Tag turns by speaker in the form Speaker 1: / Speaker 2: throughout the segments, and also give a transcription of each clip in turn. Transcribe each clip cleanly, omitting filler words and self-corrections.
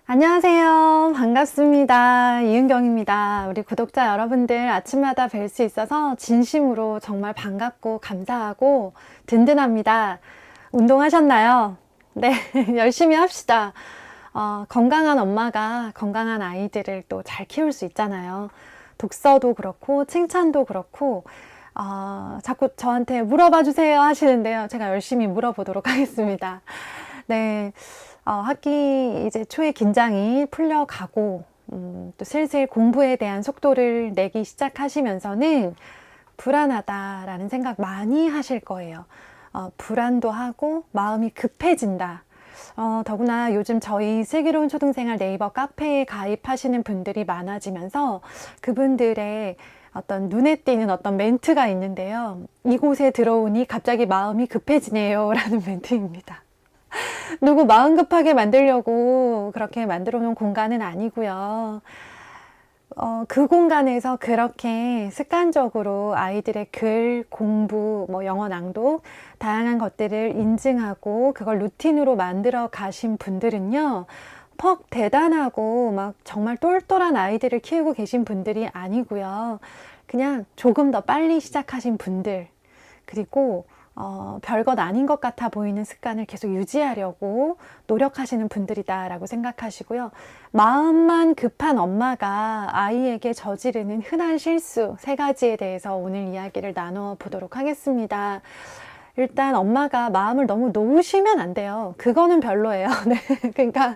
Speaker 1: 안녕하세요. 반갑습니다. 이은경입니다. 우리 구독자 여러분들 아침마다 뵐 수 있어서 진심으로 정말 반갑고 감사하고 든든합니다. 운동하셨나요? 네, 열심히 합시다. 건강한 엄마가 건강한 아이들을 또 잘 키울 수 있잖아요. 독서도 그렇고 칭찬도 그렇고 자꾸 저한테 물어봐 주세요 하시는데요. 제가 열심히 물어보도록 하겠습니다. 네. 학기 이제 초에 긴장이 풀려가고, 또 슬슬 공부에 대한 속도를 내기 시작하시면서는 불안하다라는 생각 많이 하실 거예요. 불안도 하고 마음이 급해진다. 더구나 요즘 저희 슬기로운 초등생활 네이버 카페에 가입하시는 분들이 많아지면서 그분들의 어떤 눈에 띄는 어떤 멘트가 있는데요. 이곳에 들어오니 갑자기 마음이 급해지네요. 라는 멘트입니다. 누구 마음 급하게 만들려고 그렇게 만들어 놓은 공간은 아니고요. 그 공간에서 그렇게 습관적으로 아이들의 글, 공부, 영어 낭독, 다양한 것들을 인증하고 그걸 루틴으로 만들어 가신 분들은요, 퍽 대단하고 막 정말 똘똘한 아이들을 키우고 계신 분들이 아니고요. 그냥 조금 더 빨리 시작하신 분들, 그리고 별것 아닌 것 같아 보이는 습관을 계속 유지하려고 노력하시는 분들이다라고 생각하시고요. 마음만 급한 엄마가 아이에게 저지르는 흔한 실수 3가지에 대해서 오늘 이야기를 나눠 보도록 하겠습니다. 일단 엄마가 마음을 너무 놓으시면 안 돼요. 그거는 별로예요. 네. 그러니까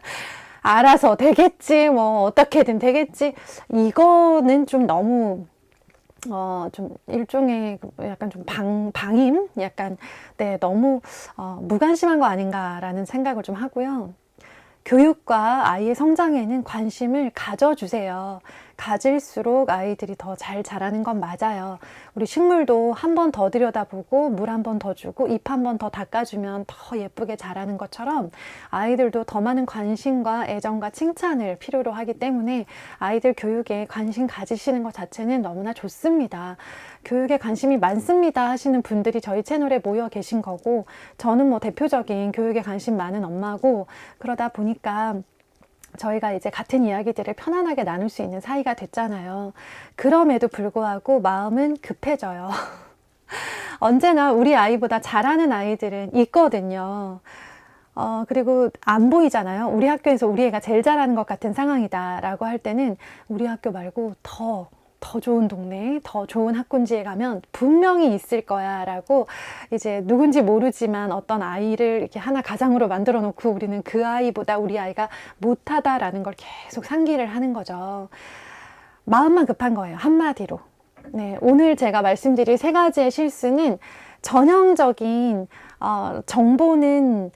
Speaker 1: 알아서 되겠지, 뭐 어떻게든 되겠지. 이거는 좀 너무 좀 일종의 약간 좀 방임? 약간, 네, 너무, 무관심한 거 아닌가라는 생각을 좀 하고요. 교육과 아이의 성장에는 관심을 가져주세요. 가질수록 아이들이 더 잘 자라는 건 맞아요. 우리 식물도 한 번 더 들여다보고 물 한 번 더 주고 잎 한 번 더 닦아주면 더 예쁘게 자라는 것처럼 아이들도 더 많은 관심과 애정과 칭찬을 필요로 하기 때문에 아이들 교육에 관심 가지시는 것 자체는 너무나 좋습니다. 교육에 관심이 많습니다 하시는 분들이 저희 채널에 모여 계신 거고, 저는 뭐 대표적인 교육에 관심 많은 엄마고, 그러다 보니까 저희가 이제 같은 이야기들을 편안하게 나눌 수 있는 사이가 됐잖아요. 그럼에도 불구하고 마음은 급해져요. 언제나 우리 아이보다 잘하는 아이들은 있거든요. 그리고 안 보이잖아요. 우리 학교에서 우리 애가 제일 잘하는 것 같은 상황이다 라고 할 때는 우리 학교 말고 더 좋은 동네, 더 좋은 학군지에 가면 분명히 있을 거야 라고, 이제 누군지 모르지만 어떤 아이를 이렇게 하나 가장으로 만들어 놓고 우리는 그 아이보다 우리 아이가 못하다라는 걸 계속 상기를 하는 거죠. 마음만 급한 거예요. 한마디로. 네, 오늘 제가 말씀드릴 3가지의 실수는 전형적인 정보는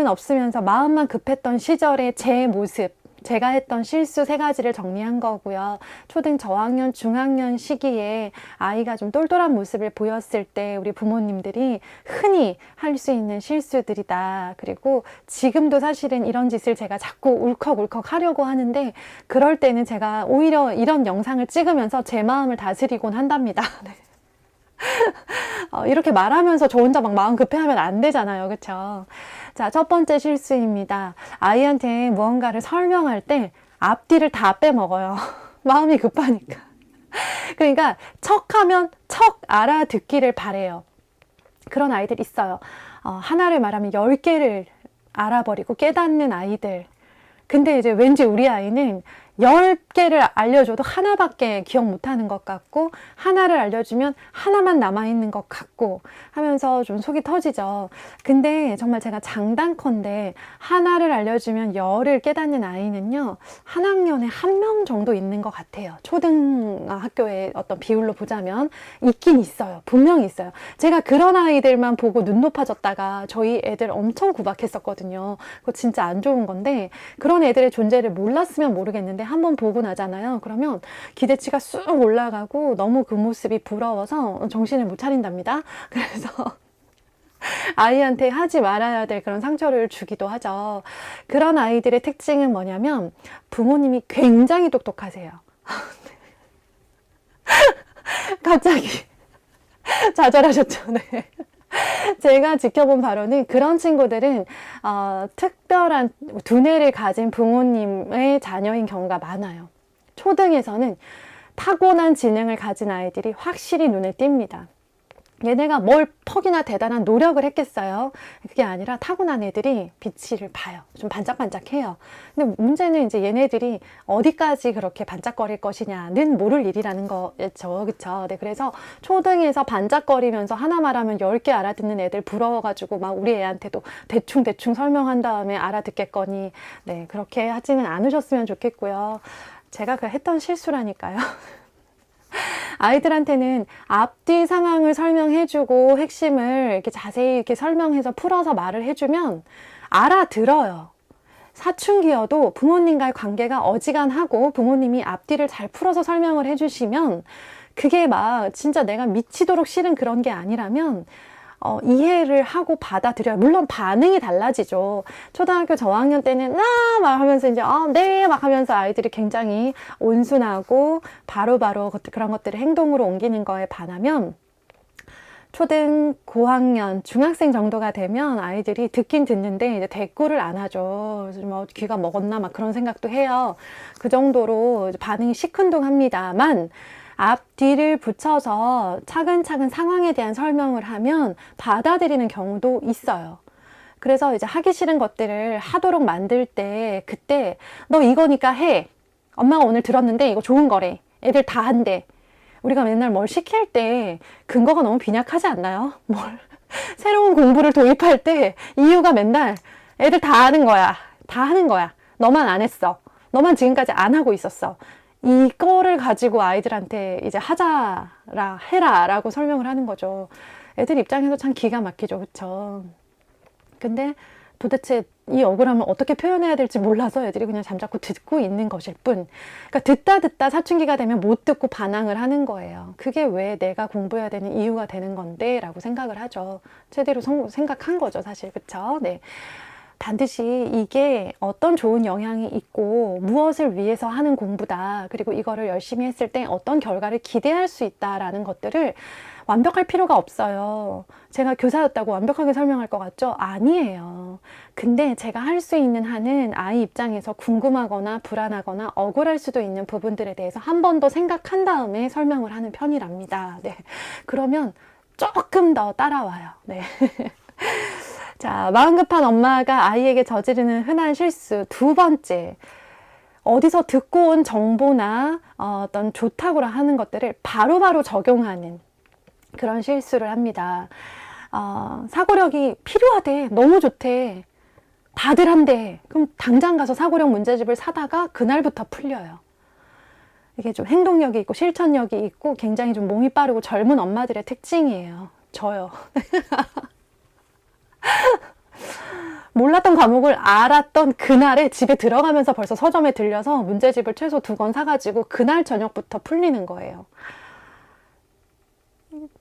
Speaker 1: 없으면서 마음만 급했던 시절의 제 모습, 제가 했던 실수 3가지를 정리한 거고요. 초등 저학년, 중학년 시기에 아이가 좀 똘똘한 모습을 보였을 때 우리 부모님들이 흔히 할 수 있는 실수들이다. 그리고 지금도 사실은 이런 짓을 제가 자꾸 울컥울컥 하려고 하는데, 그럴 때는 제가 오히려 이런 영상을 찍으면서 제 마음을 다스리곤 한답니다. 네. 이렇게 말하면서 저 혼자 막 마음 급해하면 안 되잖아요. 그쵸? 자, 첫 번째 실수입니다. 아이한테 무언가를 설명할 때 앞뒤를 다 빼먹어요. 마음이 급하니까. 그러니까 척하면 척 알아듣기를 바래요. 그런 아이들 있어요. 하나를 말하면 10개를 알아버리고 깨닫는 아이들. 근데 이제 왠지 우리 아이는 10개를 알려줘도 하나밖에 기억 못하는 것 같고, 하나를 알려주면 하나만 남아있는 것 같고 하면서 좀 속이 터지죠. 근데 정말 제가 장단컨대 하나를 알려주면 10을 깨닫는 아이는요, 한 학년에 1명 정도 있는 것 같아요. 초등학교의 어떤 비율로 보자면 있긴 있어요. 분명히 있어요. 제가 그런 아이들만 보고 눈 높아졌다가 저희 애들 엄청 구박했었거든요. 그거 진짜 안 좋은 건데, 그런 애들의 존재를 몰랐으면 모르겠는데 한번 보고 나잖아요. 그러면 기대치가 쑥 올라가고 너무 그 모습이 부러워서 정신을 못 차린답니다. 그래서 아이한테 하지 말아야 될 그런 상처를 주기도 하죠. 그런 아이들의 특징은 뭐냐면 부모님이 굉장히 똑똑하세요. 갑자기 좌절하셨죠. 네. 제가 지켜본 바로는 그런 친구들은 특별한 두뇌를 가진 부모님의 자녀인 경우가 많아요. 초등에서는 타고난 지능을 가진 아이들이 확실히 눈에 띕니다. 얘네가 뭘 퍽이나 대단한 노력을 했겠어요. 그게 아니라 타고난 애들이 빛을 봐요. 좀 반짝반짝해요. 근데 문제는 이제 얘네들이 어디까지 그렇게 반짝거릴 것이냐는 모를 일이라는 거죠. 그쵸? 네, 그래서 초등에서 반짝거리면서 하나 말하면 10개 알아듣는 애들 부러워가지고 막 우리 애한테도 대충 설명한 다음에 알아듣겠거니, 네, 그렇게 하지는 않으셨으면 좋겠고요. 제가 그 했던 실수라니까요. 아이들한테는 앞뒤 상황을 설명해주고 핵심을 이렇게 자세히 이렇게 설명해서 풀어서 말을 해주면 알아들어요. 사춘기여도 부모님과의 관계가 어지간하고 부모님이 앞뒤를 잘 풀어서 설명을 해주시면 그게 막 진짜 내가 미치도록 싫은 그런 게 아니라면 이해를 하고 받아들여요. 물론 반응이 달라지죠. 초등학교 저학년 때는 막 하면서 이제 네 막 하면서 아이들이 굉장히 온순하고 바로바로 그런 것들을 행동으로 옮기는 거에 반하면 초등 고학년 중학생 정도가 되면 아이들이 듣긴 듣는데 이제 대꾸를 안 하죠. 뭐 귀가 먹었나 막 그런 생각도 해요. 그 정도로 반응이 시큰둥합니다만 앞뒤를 붙여서 차근차근 상황에 대한 설명을 하면 받아들이는 경우도 있어요. 그래서 이제 하기 싫은 것들을 하도록 만들 때 그때 너 이거니까 해. 엄마가 오늘 들었는데 이거 좋은 거래. 애들 다 한대. 우리가 맨날 뭘 시킬 때 근거가 너무 빈약하지 않나요? 새로운 공부를 도입할 때 이유가 맨날 애들 다 하는 거야. 다 하는 거야. 너만 안 했어. 너만 지금까지 안 하고 있었어. 이거를 가지고 아이들한테 이제 하자라 해라 라고 설명을 하는 거죠. 애들 입장에서 참 기가 막히죠. 그쵸? 근데 도대체 이 억울함을 어떻게 표현해야 될지 몰라서 애들이 그냥 잠자코 듣고 있는 것일 뿐. 그러니까 듣다 사춘기가 되면 못 듣고 반항을 하는 거예요. 그게 왜 내가 공부해야 되는 이유가 되는 건데 라고 생각을 하죠. 제대로 생각한 거죠, 사실. 그쵸? 네. 반드시 이게 어떤 좋은 영향이 있고 무엇을 위해서 하는 공부다. 그리고 이거를 열심히 했을 때 어떤 결과를 기대할 수 있다라는 것들을 완벽할 필요가 없어요. 제가 교사였다고 완벽하게 설명할 것 같죠? 아니에요. 근데 제가 할 수 있는 한은 아이 입장에서 궁금하거나 불안하거나 억울할 수도 있는 부분들에 대해서 한 번 더 생각한 다음에 설명을 하는 편이랍니다. 네. 그러면 조금 더 따라와요. 네. 자, 마음 급한 엄마가 아이에게 저지르는 흔한 실수 두 번째. 어디서 듣고 온 정보나 어떤 좋다고 하는 것들을 바로바로 적용하는 그런 실수를 합니다. 사고력이 필요하대. 너무 좋대. 다들 한대. 그럼 당장 가서 사고력 문제집을 사다가 그날부터 풀려요. 이게 좀 행동력이 있고 실천력이 있고 굉장히 좀 몸이 빠르고 젊은 엄마들의 특징이에요. 저요. 몰랐던 과목을 알았던 그날에 집에 들어가면서 벌써 서점에 들려서 문제집을 최소 2권 사가지고 그날 저녁부터 풀리는 거예요.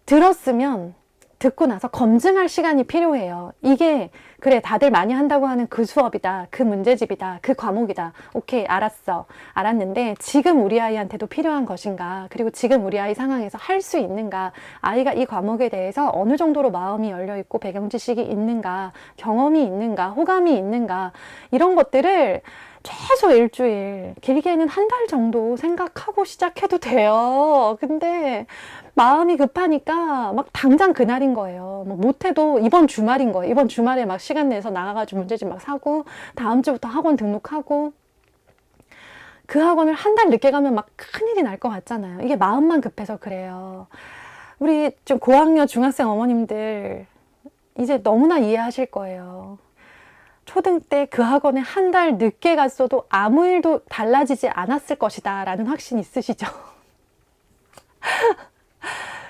Speaker 1: 들었으면 듣고 나서 검증할 시간이 필요해요. 이게 그래 다들 많이 한다고 하는 그 수업이다. 그 문제집이다. 그 과목이다. 오케이 알았어. 알았는데 지금 우리 아이한테도 필요한 것인가? 그리고 지금 우리 아이 상황에서 할 수 있는가? 아이가 이 과목에 대해서 어느 정도로 마음이 열려있고 배경 지식이 있는가? 경험이 있는가? 호감이 있는가? 이런 것들을 최소 일주일, 길게는 한 달 정도 생각하고 시작해도 돼요. 근데 마음이 급하니까 막 당장 그날인 거예요. 뭐 못해도 이번 주말인 거예요. 이번 주말에 막 시간 내서 나가가지고 문제집 막 사고 다음 주부터 학원 등록하고 그 학원을 한 달 늦게 가면 막 큰일이 날 것 같잖아요. 이게 마음만 급해서 그래요. 우리 좀 고학년 중학생 어머님들 이제 너무나 이해하실 거예요. 초등 때 그 학원에 한 달 늦게 갔어도 아무 일도 달라지지 않았을 것이다 라는 확신이 있으시죠?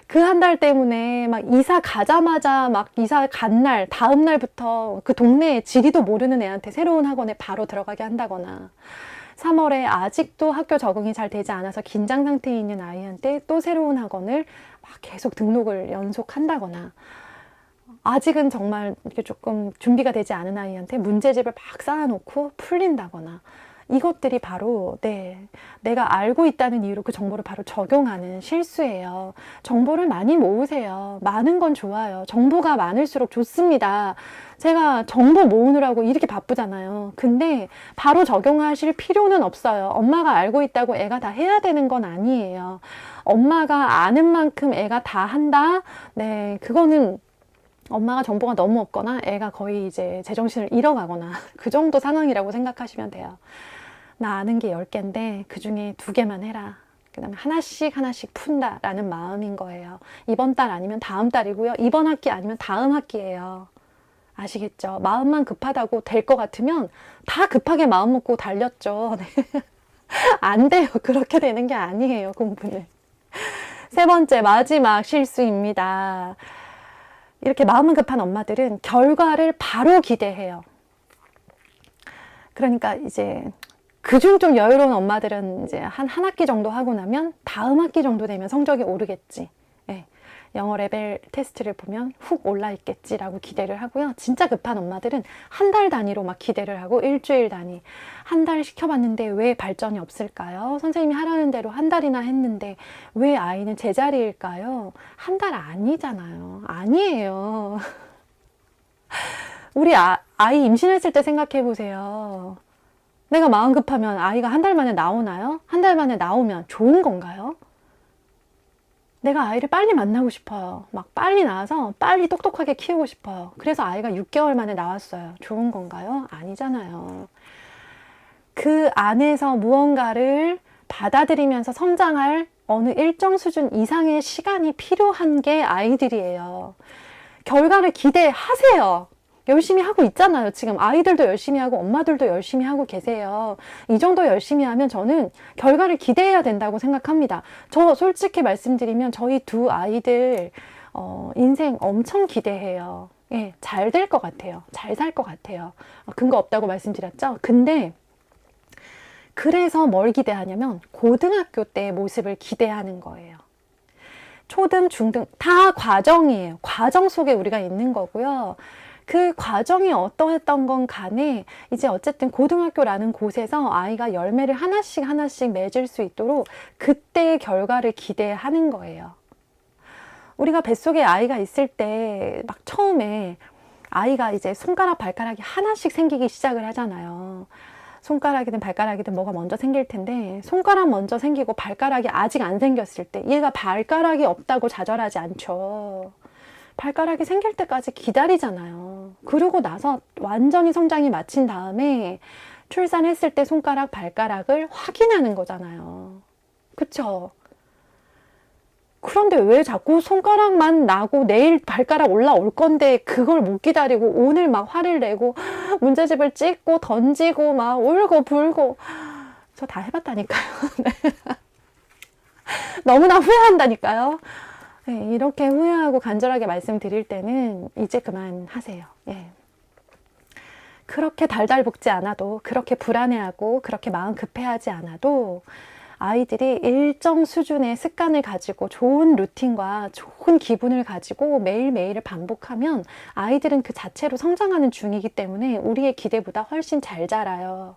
Speaker 1: 그 한 달 때문에 막 이사 가자마자 막 이사 간 날, 다음 날부터 그 동네에 지리도 모르는 애한테 새로운 학원에 바로 들어가게 한다거나 3월에 아직도 학교 적응이 잘 되지 않아서 긴장 상태에 있는 아이한테 또 새로운 학원을 막 계속 등록을 연속한다거나 아직은 정말 이렇게 조금 준비가 되지 않은 아이한테 문제집을 막 쌓아놓고 풀린다거나 이것들이 바로 내가 알고 있다는 이유로 그 정보를 바로 적용하는 실수예요. 정보를 많이 모으세요. 많은 건 좋아요. 정보가 많을수록 좋습니다. 제가 정보 모으느라고 이렇게 바쁘잖아요. 근데 바로 적용하실 필요는 없어요. 엄마가 알고 있다고 애가 다 해야 되는 건 아니에요. 엄마가 아는 만큼 애가 다 한다? 네, 그거는 엄마가 정보가 너무 없거나 애가 거의 이제 제정신을 잃어가거나 그 정도 상황이라고 생각하시면 돼요. 나 아는 게 10개인데 그 중에 2개만 해라. 그 다음에 하나씩 푼다 라는 마음인 거예요. 이번 달 아니면 다음 달이고요. 이번 학기 아니면 다음 학기예요. 아시겠죠? 마음만 급하다고 될 것 같으면 다 급하게 마음 먹고 달렸죠. 네. 안 돼요. 그렇게 되는 게 아니에요. 공부는. 세 번째, 마지막 실수입니다. 이렇게 마음은 급한 엄마들은 결과를 바로 기대해요. 그러니까 이제 그중 좀 여유로운 엄마들은 이제 한 학기 정도 하고 나면 다음 학기 정도 되면 성적이 오르겠지. 예, 영어 레벨 테스트를 보면 훅 올라 있겠지라고 기대를 하고요. 진짜 급한 엄마들은 한 달 단위로 막 기대를 하고 일주일 단위. 한 달 시켜봤는데 왜 발전이 없을까요? 선생님이 하라는 대로 한 달이나 했는데 왜 아이는 제자리일까요? 한 달 아니잖아요. 아니에요. 우리 아이 임신했을 때 생각해 보세요. 내가 마음 급하면 아이가 한 달 만에 나오나요? 한 달 만에 나오면 좋은 건가요? 내가 아이를 빨리 만나고 싶어요. 막 빨리 나와서 빨리 똑똑하게 키우고 싶어요. 그래서 아이가 6개월 만에 나왔어요. 좋은 건가요? 아니잖아요. 그 안에서 무언가를 받아들이면서 성장할 어느 일정 수준 이상의 시간이 필요한 게 아이들이에요. 결과를 기대하세요. 열심히 하고 있잖아요. 지금 아이들도 열심히 하고 엄마들도 열심히 하고 계세요. 이 정도 열심히 하면 저는 결과를 기대해야 된다고 생각합니다. 저 솔직히 말씀드리면 저희 2 아이들 인생 엄청 기대해요. 예, 잘 될 것 같아요. 잘 살 것 같아요. 근거 없다고 말씀드렸죠? 근데 그래서 뭘 기대하냐면 고등학교 때의 모습을 기대하는 거예요. 초등, 중등 다 과정이에요. 과정 속에 우리가 있는 거고요. 그 과정이 어떠했던 건 간에 이제 어쨌든 고등학교라는 곳에서 아이가 열매를 하나씩 맺을 수 있도록 그때의 결과를 기대하는 거예요. 우리가 뱃속에 아이가 있을 때 막 처음에 아이가 이제 손가락, 발가락이 하나씩 생기기 시작을 하잖아요. 손가락이든 발가락이든 뭐가 먼저 생길 텐데 손가락 먼저 생기고 발가락이 아직 안 생겼을 때 얘가 발가락이 없다고 좌절하지 않죠. 발가락이 생길 때까지 기다리잖아요. 그러고 나서 완전히 성장이 마친 다음에 출산했을 때 손가락, 발가락을 확인하는 거잖아요. 그쵸? 그런데 왜 자꾸 손가락만 나고 내일 발가락 올라올 건데 그걸 못 기다리고 오늘 막 화를 내고 문제집을 찍고 던지고 막 울고 불고 저 다 해봤다니까요. 너무나 후회한다니까요. 네, 이렇게 후회하고 간절하게 말씀드릴 때는 이제 그만하세요. 예. 그렇게 달달 볶지 않아도, 그렇게 불안해하고, 그렇게 마음 급해하지 않아도 아이들이 일정 수준의 습관을 가지고 좋은 루틴과 좋은 기분을 가지고 매일매일을 반복하면 아이들은 그 자체로 성장하는 중이기 때문에 우리의 기대보다 훨씬 잘 자라요.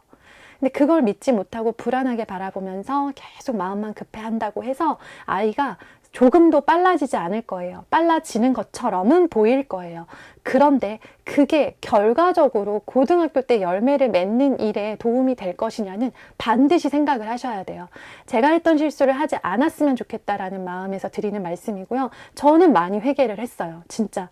Speaker 1: 근데 그걸 믿지 못하고 불안하게 바라보면서 계속 마음만 급해한다고 해서 아이가 조금도 빨라지지 않을 거예요. 빨라지는 것처럼은 보일 거예요. 그런데 그게 결과적으로 고등학교 때 열매를 맺는 일에 도움이 될 것이냐는 반드시 생각을 하셔야 돼요. 제가 했던 실수를 하지 않았으면 좋겠다라는 마음에서 드리는 말씀이고요. 저는 많이 회개를 했어요. 진짜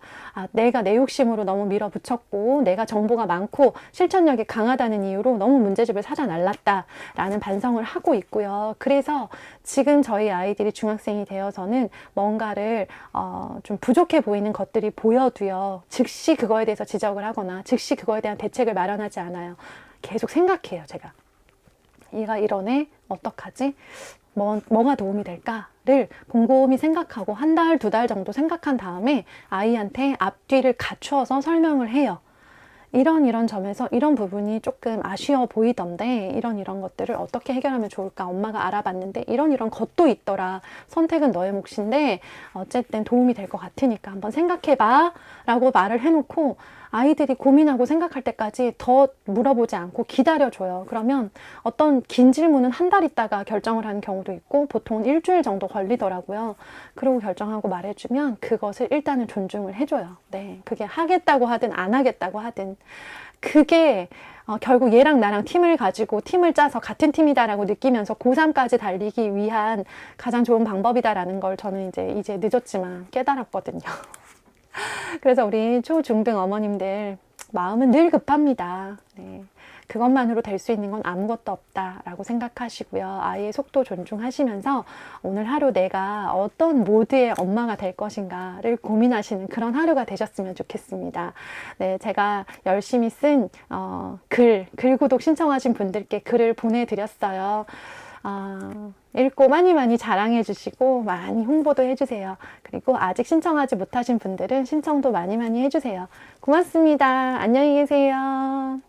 Speaker 1: 내가 내 욕심으로 너무 밀어붙였고 내가 정보가 많고 실천력이 강하다는 이유로 너무 문제집을 사자 날랐다라는 반성을 하고 있고요. 그래서 지금 저희 아이들이 중학생이 되어서는 뭔가를 좀 부족해 보이는 것들이 보여도요. 즉시 그거에 대해서 지적을 하거나 즉시 그거에 대한 대책을 마련하지 않아요. 계속 생각해요. 제가 얘가 이러네 어떡하지? 뭐가 도움이 될까를 곰곰이 생각하고 한 달, 2달 정도 생각한 다음에 아이한테 앞뒤를 갖추어서 설명을 해요. 이런 점에서 이런 부분이 조금 아쉬워 보이던데 이런 것들을 어떻게 해결하면 좋을까 엄마가 알아봤는데 이런 것도 있더라. 선택은 너의 몫인데 어쨌든 도움이 될 것 같으니까 한번 생각해봐 라고 말을 해놓고 아이들이 고민하고 생각할 때까지 더 물어보지 않고 기다려줘요. 그러면 어떤 긴 질문은 한 달 있다가 결정을 하는 경우도 있고 보통은 일주일 정도 걸리더라고요. 그러고 결정하고 말해주면 그것을 일단은 존중을 해줘요. 네, 그게 하겠다고 하든 안 하겠다고 하든 그게 결국 얘랑 나랑 팀을 가지고 팀을 짜서 같은 팀이다라고 느끼면서 고3까지 달리기 위한 가장 좋은 방법이다라는 걸 저는 이제 늦었지만 깨달았거든요. 그래서 우리 초, 중등 어머님들 마음은 늘 급합니다. 네. 그것만으로 될 수 있는 건 아무것도 없다라고 생각하시고요. 아이의 속도 존중하시면서 오늘 하루 내가 어떤 모드의 엄마가 될 것인가를 고민하시는 그런 하루가 되셨으면 좋겠습니다. 네, 제가 열심히 쓴 글 구독 신청하신 분들께 글을 보내드렸어요. 읽고 많이 자랑해 주시고 많이 홍보도 해주세요. 그리고 아직 신청하지 못하신 분들은 신청도 많이 해주세요. 고맙습니다. 안녕히 계세요.